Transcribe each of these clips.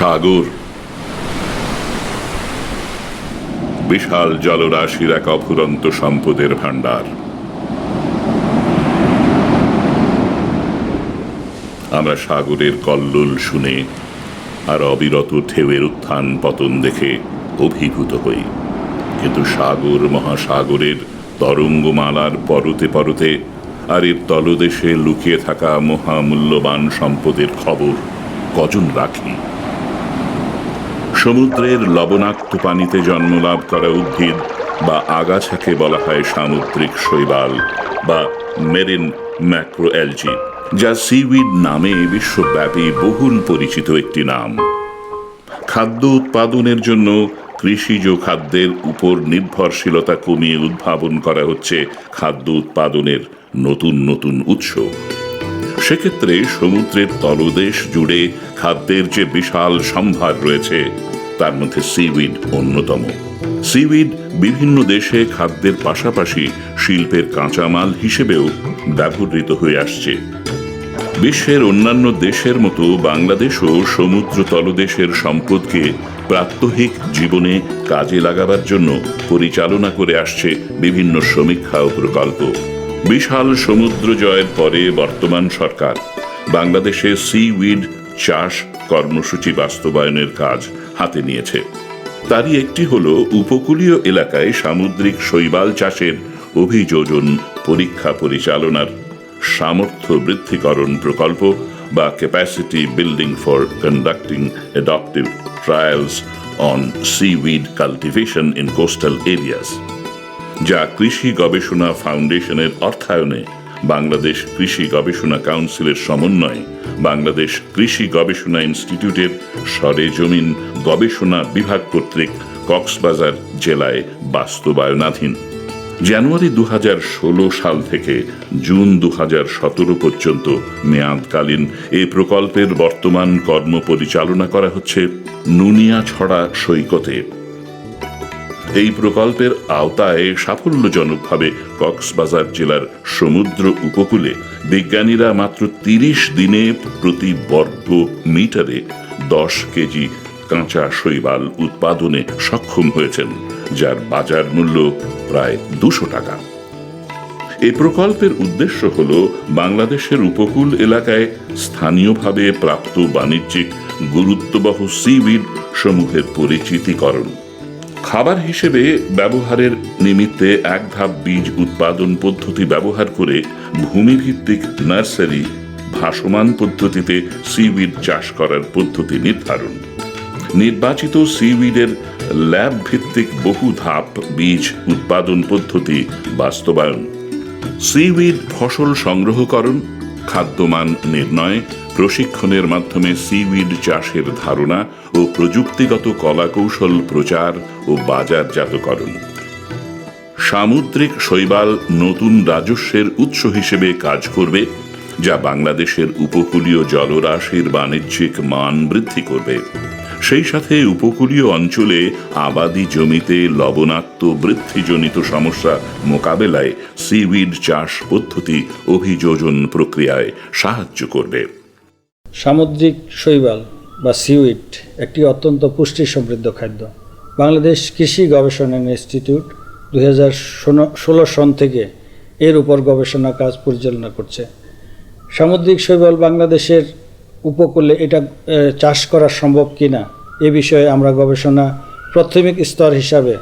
সাগর বিশাল জলরাশির এক অফুরন্ত সম্পদের ভাণ্ডার। আমরা সাগরের কল্লোল শুনে আর অবিরত ঢেউয়ের উত্থান পতন দেখে অভিভূত হই, কিন্তু সাগর মহাসাগরের তরঙ্গমালার পরতে পরতে আর এর তলদেশে লুকিয়ে থাকা মহামূল্যবান সম্পদের খবর কজন রাখি? সমুদ্রের লবণাক্ত পানিতে জন্মলাভ করা উদ্ভিদ বা আগাছাকে বলা হয় সামুদ্রিক শৈবাল বা মেরিন ম্যাক্রোঅ্যালজি, যা সিউইড নামে বিশ্বব্যাপী বহুল পরিচিত একটি নাম। খাদ্য উৎপাদনের জন্য কৃষিজ খাদ্যের উপর নির্ভরশীলতা কমিয়ে উদ্ভাবন করা হচ্ছে খাদ্য উৎপাদনের নতুন নতুন উৎস। সেক্ষেত্রে সমুদ্রের তলদেশ জুড়ে খাদ্যের যে বিশাল সম্ভার রয়েছে, তার মধ্যে সিউইড অন্যতম। সিউইড বিভিন্ন দেশে খাদ্যের পাশাপাশি শিল্পের কাঁচামাল হিসেবেও ব্যবহৃত হয়ে আসছে। বিশ্বের অন্যান্য দেশের মতো বাংলাদেশও সমুদ্র তলদেশের সম্পদকে প্রাত্যহিক জীবনে কাজে লাগাবার জন্য পরিচালনা করে আসছে বিভিন্ন সমীক্ষা ও প্রকল্প। বিশাল সমুদ্র জয়ের পরে বর্তমান সরকার বাংলাদেশে সিউইড চাষ কর্মসূচি বাস্তবায়নের কাজ হাতে নিয়েছে। তারই একটি হলো উপকূলীয় এলাকায় সামুদ্রিক শৈবাল চাষের অভিযোজন পরীক্ষা পরিচালনার সামর্থ্য বৃদ্ধিকরণ প্রকল্প বা capacity building for conducting adaptive trials on seaweed cultivation in coastal areas, যা কৃষি গবেষণা ফাউন্ডেশনের অর্থায়নে বাংলাদেশ কৃষি গবেষণা কাউন্সিলের সমন্বয়ে বাংলাদেশ কৃষি গবেষণা ইনস্টিটিউটের সরেজমিন গবেষণা বিভাগ কর্তৃক কক্সবাজার জেলায় বাস্তবায়নাধীন। জানুয়ারি 2016 সাল থেকে জুন 2017 পর্যন্ত মেয়াদকালীন এই প্রকল্পের বর্তমান কর্ম পরিচালনা করা হচ্ছে নুনিয়াছড়া সৈকতে। এই প্রকল্পের আওতায় সাফল্যজনকভাবে কক্সবাজার জেলার সমুদ্র উপকূলে বিজ্ঞানীরা মাত্র 30 দিনে প্রতি বর্গ মিটারে 10 কেজি কাঁচা শৈবাল উৎপাদনে সক্ষম হয়েছেন, যার বাজার মূল্য প্রায় 200 টাকা। এই প্রকল্পের উদ্দেশ্য হল বাংলাদেশের উপকূল এলাকায় স্থানীয়ভাবে প্রাপ্ত বাণিজ্যিক গুরুত্ববহ সিউইড সমূহের পরিচিতিকরণ, খাবার হিসেবে ব্যবহারের নিমিত্তে এক ধাপ বীজ উৎপাদন পদ্ধতি ব্যবহার করে ভূমিভিত্তিক নার্সারি ভাসমান পদ্ধতিতে সিউইড চাষ করার পদ্ধতি নির্ধারণ, নির্বাচিত সিউইডের ল্যাব ভিত্তিক বহু ধাপ বীজ উৎপাদন পদ্ধতি বাস্তবায়ন, সিউইড ফসল সংগ্রহকরণ, খাদ্যমান নির্ণয়, প্রশিক্ষণের মাধ্যমে সিউইড চাষের ধারণা ও প্রযুক্তিগত কলাকৌশল প্রচার ও বাজারজাতকরণ। সামুদ্রিক শৈবাল নতুন রাজস্বের উৎস হিসেবে কাজ করবে, যা বাংলাদেশের উপকূলীয় জলরাশির বাণিজ্যিক মান বৃদ্ধি করবে। সেই সাথে উপকূলীয় অঞ্চলে আবাদি জমিতে লবণাক্ত বৃদ্ধিজনিত সমস্যা মোকাবেলায় সিউইড চাষ পদ্ধতি অভিযোজন প্রক্রিয়ায় সাহায্য করবে। সামুদ্রিক শৈবাল বা সিউইড একটি অত্যন্ত পুষ্টি সমৃদ্ধ খাদ্য। বাংলাদেশ কৃষি গবেষণা ইনস্টিটিউট 2016 সন থেকে এর উপর গবেষণা কাজ পরিচালনা করছে। সামুদ্রিক শৈবাল বাংলাদেশের উপকূলে এটা চাষ করা সম্ভব কিনা এ বিষয়ে আমরা গবেষণা প্রাথমিক স্তর হিসাবে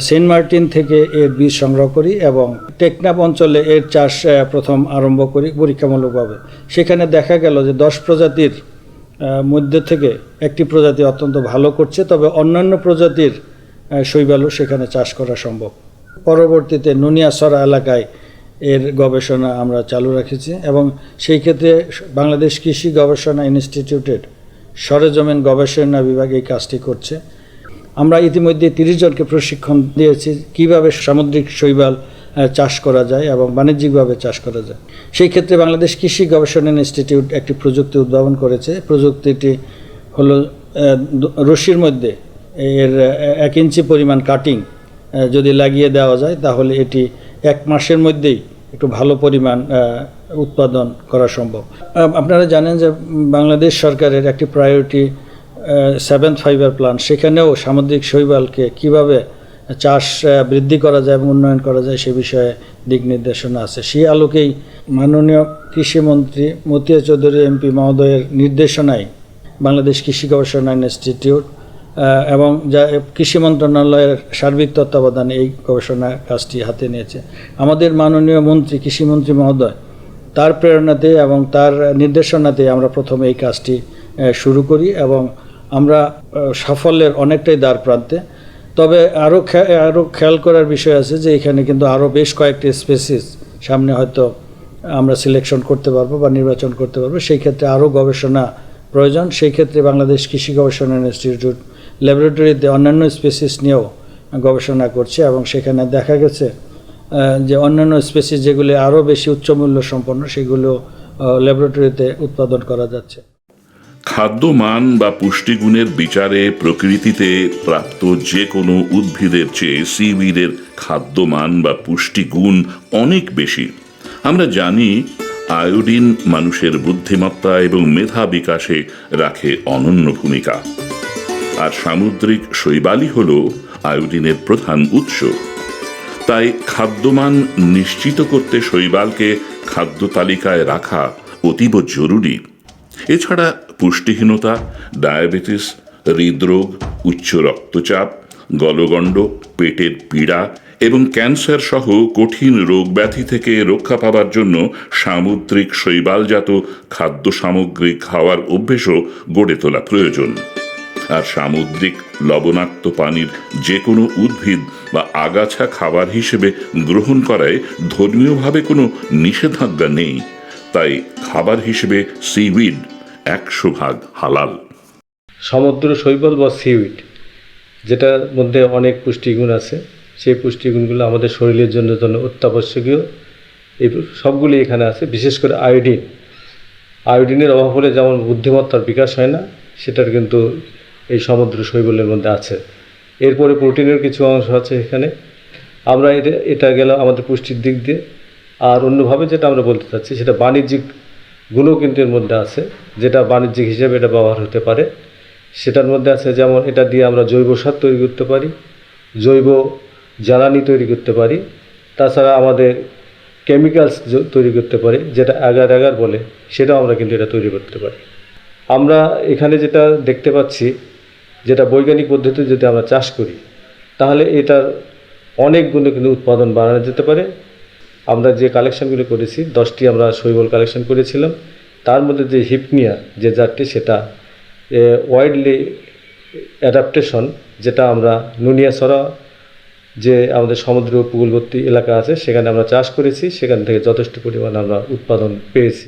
সেন্ট মার্টিন থেকে এর বীজ সংগ্রহ করি এবং টেকনাফ অঞ্চলে এর চাষ প্রথম আরম্ভ করি পরীক্ষামূলকভাবে। সেখানে দেখা গেল যে 10 প্রজাতির মধ্যে থেকে একটি প্রজাতি অত্যন্ত ভালো করছে, তবে অন্যান্য প্রজাতির শৈবালও সেখানে চাষ করা সম্ভব। পরবর্তীতে নুনিয়াছড়া এলাকায় এর গবেষণা আমরা চালু রেখেছি এবং সেই ক্ষেত্রে বাংলাদেশ কৃষি গবেষণা ইনস্টিটিউটের সরেজমিন গবেষণা বিভাগ এই কাজটি করছে। আমরা ইতিমধ্যে 30 জনকে প্রশিক্ষণ দিয়েছি কিভাবে সামুদ্রিক শৈবাল চাষ করা যায় এবং বাণিজ্যিকভাবে চাষ করা যায়। সেই ক্ষেত্রে বাংলাদেশ কৃষি গবেষণা ইনস্টিটিউট একটি প্রযুক্তি উদ্ভাবন করেছে। প্রযুক্তিটি হলো রশির মধ্যে এর 1 ইঞ্চি পরিমাণ কাটিং যদি লাগিয়ে দেওয়া যায় তাহলে এটি 1 মাসের মধ্যেই একটু ভালো পরিমাণ উৎপাদন করা সম্ভব। আপনারা জানেন যে বাংলাদেশ সরকারের একটি প্রায়োরিটি সেভেন্থ ফাইবার প্ল্যান, সেখানেও সামুদ্রিক শৈবালকে কিভাবে চাষ বৃদ্ধি করা যায় এবং উন্নয়ন করা যায় সে বিষয়ে দিক নির্দেশনা আছে। সেই আলোকেই মাননীয় কৃষিমন্ত্রী মতিয়া চৌধুরী এমপি মহোদয়ের নির্দেশনায় বাংলাদেশ কৃষি গবেষণা ইনস্টিটিউট এবং যা কৃষি মন্ত্রণালয়ের সার্বিক তত্ত্বাবধানে এই গবেষণা কাজটি হাতে নিয়েছে। আমাদের মাননীয় মন্ত্রী কৃষিমন্ত্রী মহোদয় তার প্রেরণাতে এবং তার নির্দেশনাতে আমরা প্রথমে এই কাজটি শুরু করি এবং আমরা সাফল্যের অনেকটাই দ্বার প্রান্তে। তবে আরও খেয়াল করার বিষয় আছে যে এখানে কিন্তু আরও বেশ কয়েকটি স্পেসিস সামনে হয়তো আমরা সিলেকশন করতে পারবো বা নির্বাচন করতে পারবো, সেই ক্ষেত্রে আরও গবেষণা প্রয়োজন। সেই ক্ষেত্রে বাংলাদেশ কৃষি গবেষণা ইনস্টিটিউট ল্যাবরেটরিতে অন্যান্য স্পেসিস নিয়েও গবেষণা করছে এবং সেখানে দেখা গেছে যে অন্যান্য স্পেসিস যেগুলি আরও বেশি উচ্চমূল্য সম্পন্ন সেগুলো ল্যাবরেটরিতে উৎপাদন করা যাচ্ছে। খাদ্য মান বা পুষ্টিগুণের বিচারে প্রকৃতিতে প্রাপ্ত যে কোনো উদ্ভিদের চেয়ে সিউইডের খাদ্য মান বা পুষ্টিগুণ অনেক বেশি। আমরা জানি আয়োডিন মানুষের বুদ্ধিমত্তা এবং মেধা বিকাশে রাখে অনন্য ভূমিকা, আর সামুদ্রিক শৈবালই হল আয়োডিনের প্রধান উৎস। তাই খাদ্যমান নিশ্চিত করতে শৈবালকে খাদ্য তালিকায় রাখা অতীব জরুরি। এছাড়া পুষ্টিহীনতা, ডায়াবেটিস, হৃদরোগ, উচ্চ রক্তচাপ, গলগণ্ড, পেটের পীড়া এবং ক্যান্সার সহ কঠিন রোগ ব্যাধি থেকে রক্ষা পাওয়ার জন্য সামুদ্রিক শৈবালজাত খাদ্য সামগ্রী খাওয়ার অভ্যেসও গড়ে তোলা প্রয়োজন। আর সামুদ্রিক লবণাক্ত পানির যে কোনো উদ্ভিদ বা আগাছা খাবার হিসেবে গ্রহণ করায় ধর্মীয়ভাবে কোনো নিষেধাজ্ঞা নেই। তাই খাবার হিসেবে সিউইড 100% হালাল। সমুদ্র শৈবাল বা সিউইড, যেটার মধ্যে অনেক পুষ্টিগুণ আছে, সেই পুষ্টিগুণগুলো আমাদের শরীরের জন্য অত্যাবশ্যকীয়। এই সবগুলি এখানে আছে। বিশেষ করে আয়োডিনের অভাব হলে যেমন বুদ্ধিমত্তার বিকাশ হয় না, সেটার কিন্তু এই সমুদ্র শৈবালের মধ্যে আছে। এরপরে প্রোটিনের কিছু অংশ আছে এখানে। আমরা এটা গেল আমাদের পুষ্টির দিক দিয়ে। আর অন্যভাবে যেটা আমরা বলতে চাচ্ছি সেটা বাণিজ্যিক গুণও কিন্তু এর মধ্যে আছে, যেটা বাণিজ্যিক হিসেবে এটা ব্যবহার হতে পারে। সেটার মধ্যে আছে যেমন এটা দিয়ে আমরা জৈব সার তৈরি করতে পারি, জৈব জ্বালানি তৈরি করতে পারি, তাছাড়া আমাদের কেমিক্যালস তৈরি করতে পারি, যেটা অ্যাগার বলে, সেটাও আমরা কিন্তু এটা তৈরি করতে পারি। আমরা এখানে যেটা দেখতে পাচ্ছি, যেটা বৈজ্ঞানিক পদ্ধতিতে যদি আমরা চাষ করি তাহলে এটার অনেক গুণে কিন্তু উৎপাদন বাড়ানো যেতে পারে। আমরা যে কালেকশনগুলো করেছি, 10টি আমরা শৈবাল কালেকশন করেছিলাম, তার মধ্যে যে হিপনিয়া যে জাতটি, সেটা ওয়াইডলি অ্যাডাপ্টেশন, যেটা আমরা নুনিয়াছড়া যে আমাদের সমুদ্র উপকূলবর্তী এলাকা আছে সেখানে আমরা চাষ করেছি, সেখান থেকে যথেষ্ট পরিমাণ আমরা উৎপাদন পেয়েছি।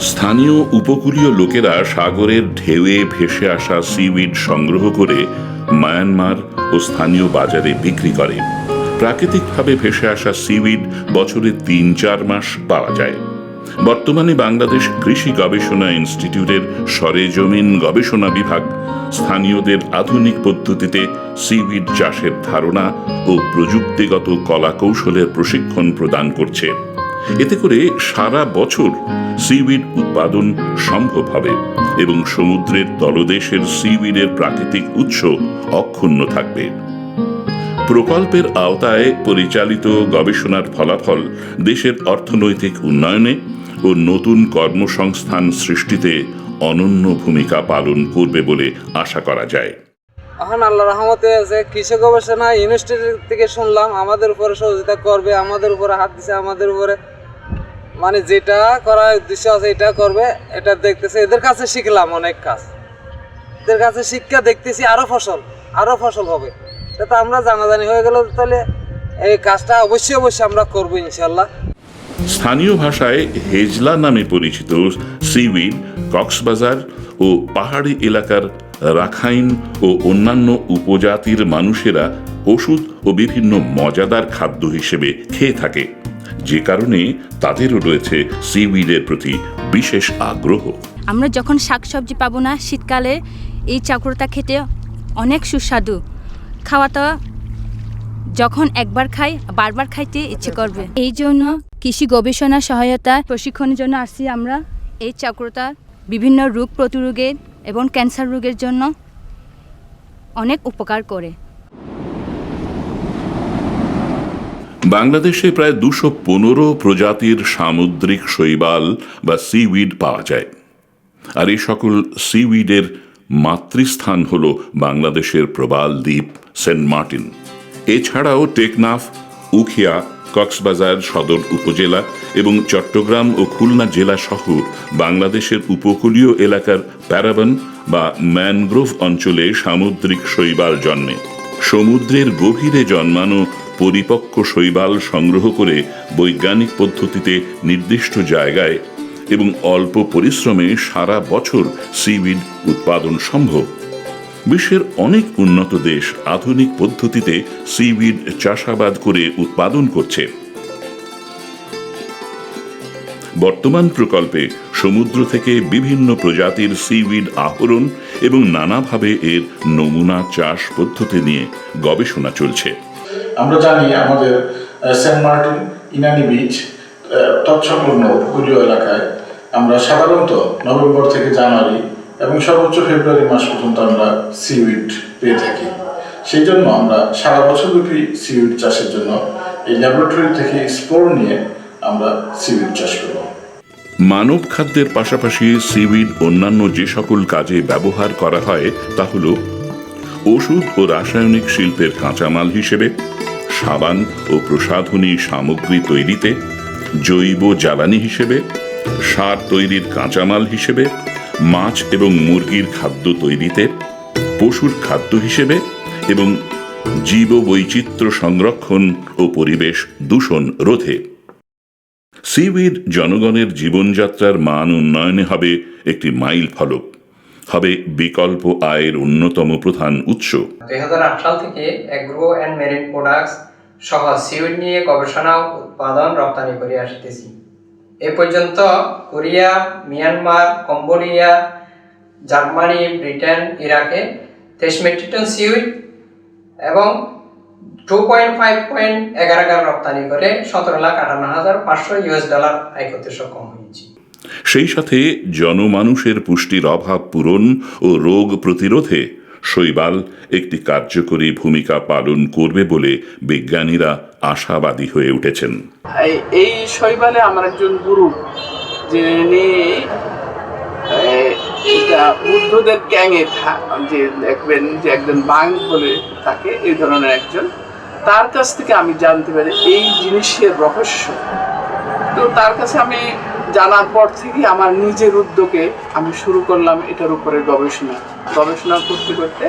স্থানীয় উপকূলীয় লোকেরা সাগরের ঢেউয়ে ভেসে আসা সিউইড সংগ্রহ করে মায়ানমার ও স্থানীয় বাজারে বিক্রি করে। প্রাকৃতিকভাবে ভেসে আসা সিউইড বছরে 3-4 মাস পাওয়া যায়। বর্তমানে বাংলাদেশ কৃষি গবেষণা ইনস্টিটিউটের সরেজমিন গবেষণা বিভাগ স্থানীয়দের আধুনিক পদ্ধতিতে সিউইড চাষের ধারণা ও প্রযুক্তিগত কলা কৌশলের প্রশিক্ষণ প্রদান করছে। এতে করে সারা বছর সিউইড উৎপাদন সম্ভব হবে এবং সমুদ্রের তলদেশের সিউইডের প্রাকৃতিক উৎস অক্ষুণ্ণ থাকবে। প্রকল্পের আওতায় পরিচালিত গবেষণার ফলাফল দেশের অর্থনৈতিক উন্নয়নে ও নতুন কর্মসংস্থান সৃষ্টিতে অনন্য ভূমিকা পালন করবে বলে আশা করা যায়। এখন আল্লাহ রহমতে আছে কৃষি গবেষণা ইনস্টিটিউট থেকে শুনলাম আমাদের উপরে সহযোগিতা করবে, আমাদের উপরে হাত দিছে, আমাদের উপরে মানে যেটা করার উদ্দেশ্য আছে এটা করবে, এটা দেখতেছে। এদের কাছে শিখলাম অনেক কাজ, এদের কাছে শিক্ষা দেখতেছি আরো ফসল হবে। এটা আমরা জানাজানি হয়ে গেল, তাহলে এই কাজটা অবশ্যই আমরা করবো ইনশাল্লাহ। স্থানীয় ভাষায় হেজলা নামে পরিচিত সিউইড কক্সবাজার ও পাহাড়ি এলাকার রাখাইন ও অন্যান্য উপজাতির মানুষেরা ওষুধ ও বিভিন্ন মজাদার খাদ্য হিসেবে খেয়ে থাকে, যে কারণে তাদেরও রয়েছে সিউইডের প্রতি বিশেষ আগ্রহ। আমরা যখন শাকসবজি পাবো না, শীতকালে এই চাকুরতা খেতে অনেক সুস্বাদু। খাওয়াটা যখন একবার খাই বারবার খাইতে ইচ্ছে করবে। এই জন্য কৃষি গবেষণা সহায়তা প্রশিক্ষণের জন্য আসছি আমরা। এই চাকুরতা বিভিন্ন রোগ প্রতিরোধের এবং ক্যান্সার রোগের জন্য অনেক উপকার করে। বাংলাদেশে প্রায় 215 প্রজাতির সামুদ্রিক শৈবাল বা সিউইড পাওয়া যায়, আর এই সকল সিউইডের মাতৃস্থান হল বাংলাদেশের প্রবাল দ্বীপ সেন্ট মার্টিন। এছাড়াও টেকনাফ, উখিয়া, কক্সবাজার সদর উপজেলা এবং চট্টগ্রাম ও খুলনা জেলা সহ বাংলাদেশের উপকূলীয় এলাকার প্যারাবন বা ম্যানগ্রোভ অঞ্চলে সামুদ্রিক শৈবাল জন্মে। সমুদ্রের গভীরে জন্মানো পরিপক্ক শৈবাল সংগ্রহ করে বৈজ্ঞানিক পদ্ধতিতে নির্দিষ্ট জায়গায় এবং অল্প পরিশ্রমে সারা বছর সিউইড উৎপাদন সম্ভব। বিশ্বের অনেক উন্নত দেশ আধুনিক পদ্ধতিতে সিউইড চাষাবাদ করে উৎপাদন করছে। বর্তমান প্রকল্পে সমুদ্র থেকে বিভিন্ন প্রজাতির সিউইড আহরণ এবং নানাভাবে এর নমুনা চাষ পদ্ধতি নিয়ে গবেষণা চলছে। আমরা জানি আমাদের সেন্ট মার্টিন, ইনানি বিচ তৎসংলগ্ন উপকূলীয় এলাকায় আমরা সাধারণত নভেম্বর থেকে জানুয়ারি এবং সর্বোচ্চ ফেব্রুয়ারি মাস পর্যন্ত আমরা সিউইড পেয়ে থাকি। সেই জন্য আমরা সারা বছরব্যাপী সিউইড চাষের জন্য এই ল্যাবরেটরি থেকে স্পোর নিয়ে আমরা সিউইড চাষ করব। মানব খাদ্যের পাশাপাশি সিউইড অন্যান্য যে সকল কাজে ব্যবহার করা হয় তা হল ওষুধ ও রাসায়নিক শিল্পের কাঁচামাল হিসেবে, সাবান ও প্রসাধনী সামগ্রী তৈরিতে, জৈব জ্বালানি হিসেবে, সার তৈরির কাঁচামাল হিসেবে, মাছ এবং মুরগির খাদ্য তৈরিতে, পশুর খাদ্য হিসেবে এবং জীববৈচিত্র্য সংরক্ষণ ও পরিবেশ দূষণ রোধে। সিউইড জনগণের জীবনযাত্রার মান উন্নয়নে হবে একটি মাইল ফলক, হবে বিকল্প আয়ের অন্যতম প্রধান উৎস। 2008 সাল থেকে অ্যাগ্রো অ্যান্ড মেরিন প্রোডাক্টস সহ সিউইড নিয়ে গবেষণা, উৎপাদন, রপ্তানি করে আসতেছি। এ পর্যন্ত Korea, Myanmar, Cambodia, Germany, Britain, ইরাকে 23 মেট্রিক টন সিউইড এবং 2.5 রপ্তানি করে $17,58,500 আয় করতে সক্ষম হয়েছি। সেই সাথে জনমানুষের পুষ্টির অভাব পূরণ ও রোগ প্রতিরোধে শৈবাল একটি কার্যকরী ভূমিকা পালন করবে বলে বিজ্ঞানীরা আশাবাদী হয়ে উঠেছেন। এই শৈবালে আমার একজন গুরু, যিনি বুদ্ধদের গ্যাংয়ে যে দেখবেন যে একজন বাং বলে তাকে, এই ধরনের একজন, তার কাছ থেকে আমি জানতে পারি এই জিনিসের রহস্য। তো তার কাছে আমি জানার পর থেকে আমার নিজের উদ্যোগে আমি শুরু করলাম এটার উপরে গবেষণা করতে করতে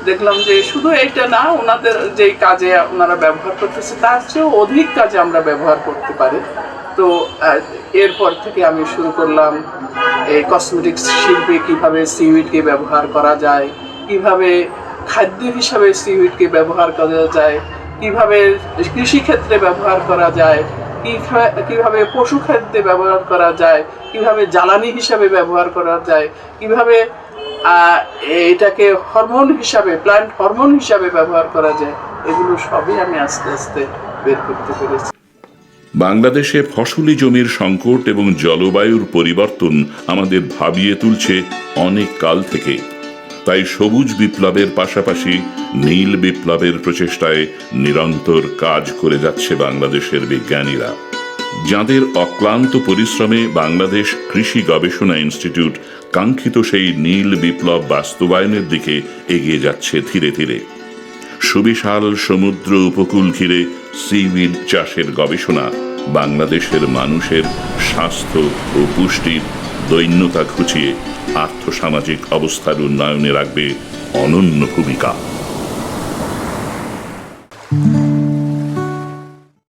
দেখলাম যে শুধু এইটা না, ওনাদের যেই কাজে ওনারা ব্যবহার করতেছে তার চেয়েও অধিক কাজে আমরা ব্যবহার করতে পারি। তো এরপর থেকে আমি শুরু করলাম এই কসমেটিক্স শিল্পে কীভাবে সিউইডকে ব্যবহার করা যায়, কিভাবে খাদ্য হিসাবে সিউইডকে ব্যবহার করা যায়, কিভাবে কৃষিক্ষেত্রে ব্যবহার করা যায়, কিভাবে পশু খাদ্যে ব্যবহার করা যায়, কিভাবে জ্বালানি হিসাবে ব্যবহার করা যায়, কিভাবে এটাকে হরমোন হিসাবে, প্ল্যান্ট হরমোন হিসাবে ব্যবহার করা যায়, এগুলো সবই আমি আস্তে আস্তে বের করতে পেরেছি। বাংলাদেশে ফসলি জমির সংকট এবং জলবায়ুর পরিবর্তন আমাদের ভাবিয়ে তুলছে অনেক কাল থেকে। তাই সবুজ বিপ্লবের পাশাপাশি নীল বিপ্লবের প্রচেষ্টায় নিরন্তর কাজ করে যাচ্ছে বাংলাদেশের বিজ্ঞানীরা, যাদের অক্লান্ত পরিশ্রমে বাংলাদেশ কৃষি গবেষণা ইনস্টিটিউট কাঙ্ক্ষিত সেই নীল বিপ্লব বাস্তবায়নের দিকে এগিয়ে যাচ্ছে ধীরে ধীরে। সুবিশাল সমুদ্র উপকূল ঘিরে সিউইড চাষের গবেষণা বাংলাদেশের মানুষের স্বাস্থ্য ও পুষ্টির দৈন্যতা ঘুচিয়ে আর্থসামাজিক অবস্থার উন্নয়নে রাখবে অনন্য ভূমিকা।